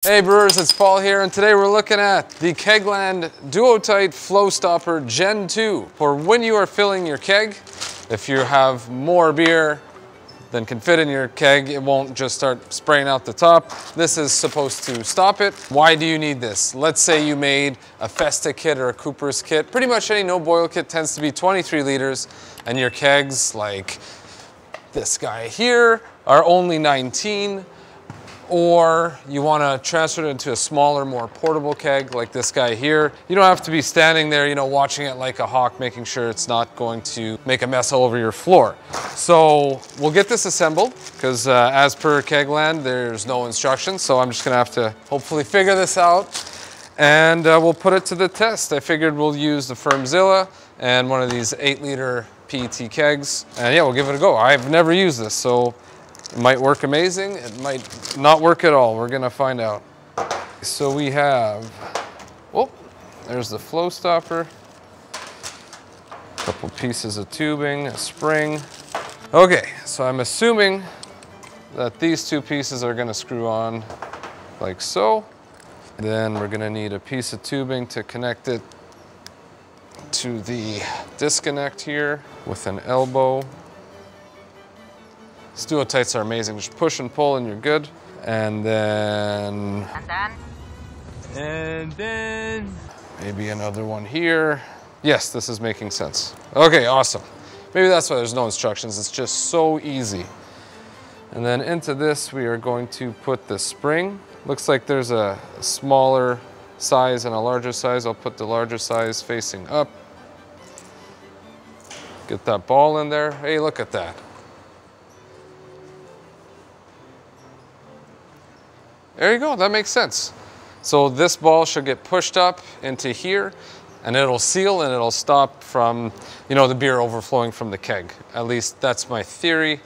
Hey brewers, it's Paul here, and today we're looking at the Kegland Duotight Flow Stopper Gen 2 for when you are filling your keg. If you have more beer than can fit in your keg, it won't just start spraying out the top. This is supposed to stop it. Why do you need this? Let's say you made a Festa kit or a Cooper's kit. Pretty much any no boil kit tends to be 23 liters, and your kegs, like this guy here, are only 19. Or you want to transfer it into a smaller, more portable keg like this guy here. You don't have to be standing there, you know, watching it like a hawk, making sure it's not going to make a mess all over your floor. So we'll get this assembled because as per Kegland, there's no instructions. So I'm just going to have to hopefully figure this out, and we'll put it to the test. I figured we'll use the Firmzilla and one of these 8-liter PET kegs. And yeah, we'll give it a go. I've never used this, so it might work amazing, it might not work at all. We're gonna find out. So we have, oh, there's the flow stopper, a couple pieces of tubing, a spring. Okay, so I'm assuming that these two pieces are gonna screw on like so. Then we're gonna need a piece of tubing to connect it to the disconnect here with an elbow. These Duotights are amazing. Just push and pull and you're good. And then maybe another one here. Yes, this is making sense. Okay, awesome. Maybe that's why there's no instructions. It's just so easy. And then into this, we are going to put the spring. Looks like there's a smaller size and a larger size. I'll put the larger size facing up. Get that ball in there. Hey, look at that. There you go, that makes sense. So this ball should get pushed up into here, and it'll seal and it'll stop from, you know, the beer overflowing from the keg. At least that's my theory.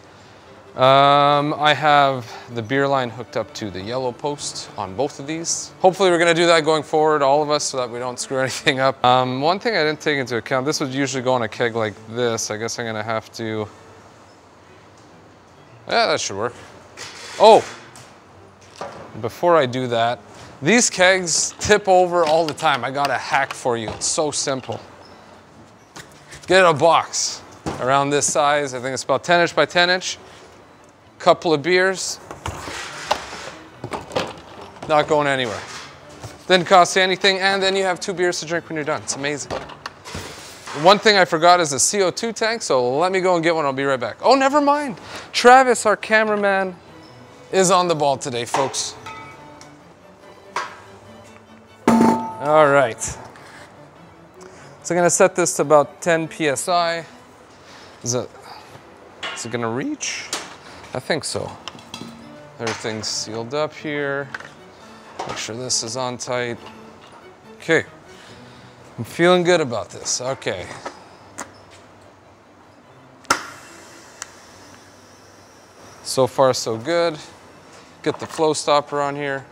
I have the beer line hooked up to the yellow post on both of these. Hopefully we're gonna do that going forward, all of us, so that we don't screw anything up. One thing I didn't take into account, this would usually go on a keg like this. I guess I'm gonna have to, yeah, that should work. Oh! Before I do that, these kegs tip over all the time. I got a hack for you. It's so simple. Get a box around this size. I think it's about 10 inch by 10 inch. Couple of beers. Not going anywhere. Didn't cost you anything, and then you have 2 beers to drink when you're done. It's amazing. One thing I forgot is a CO2 tank, so let me go and get one. I'll be right back. Oh, never mind. Travis, our cameraman, is on the ball today, folks. All right. So I'm gonna set this to about 10 PSI. Is it gonna reach? I think so. Everything's sealed up here. Make sure this is on tight. Okay. I'm feeling good about this. Okay. So far, so good. Get the flow stopper on here.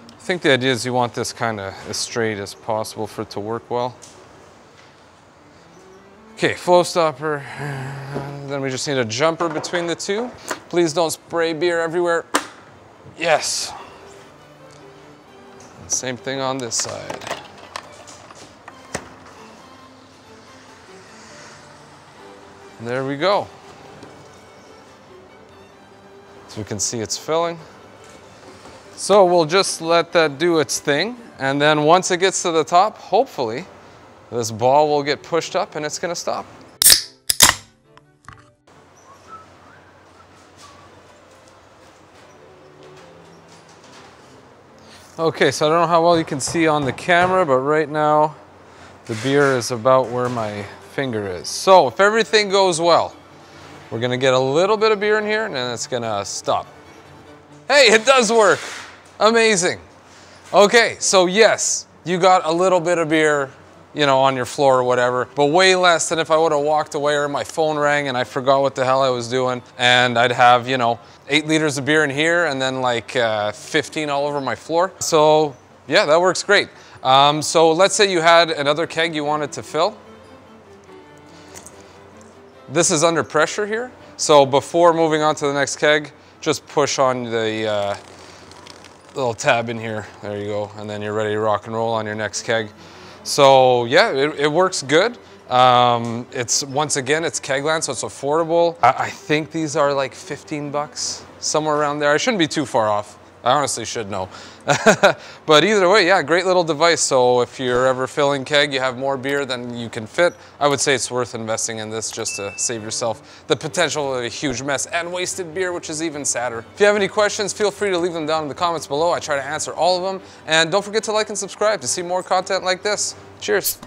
I think the idea is you want this kind of as straight as possible for it to work well. Okay, flow stopper. Then we just need a jumper between the two. Please don't spray beer everywhere. Yes. And same thing on this side. And there we go. So we can see it's filling. So we'll just let that do its thing, and then once it gets to the top, hopefully, this ball will get pushed up and it's gonna stop. Okay, so I don't know how well you can see on the camera, but right now, the beer is about where my finger is. So if everything goes well, we're gonna get a little bit of beer in here and then it's gonna stop. Hey, it does work. Amazing. Okay, so yes, you got a little bit of beer, you know, on your floor or whatever, but way less than if I would have walked away or my phone rang and I forgot what the hell I was doing, and I'd have, you know, 8 liters of beer in here and then like 15 all over my floor. So yeah, that works great. So let's say you had another keg you wanted to fill. This is under pressure here. So before moving on to the next keg, just push on the little tab in here. There you go. And then you're ready to rock and roll on your next keg. So yeah, it works good. Once again, it's Kegland, so it's affordable. I think these are like 15 bucks, somewhere around there. I shouldn't be too far off. I honestly should know. But either way, yeah, great little device. So if you're ever filling keg, you have more beer than you can fit, I would say it's worth investing in this just to save yourself the potential of a huge mess and wasted beer, which is even sadder. If you have any questions, feel free to leave them down in the comments below. I try to answer all of them. And don't forget to like and subscribe to see more content like this. Cheers.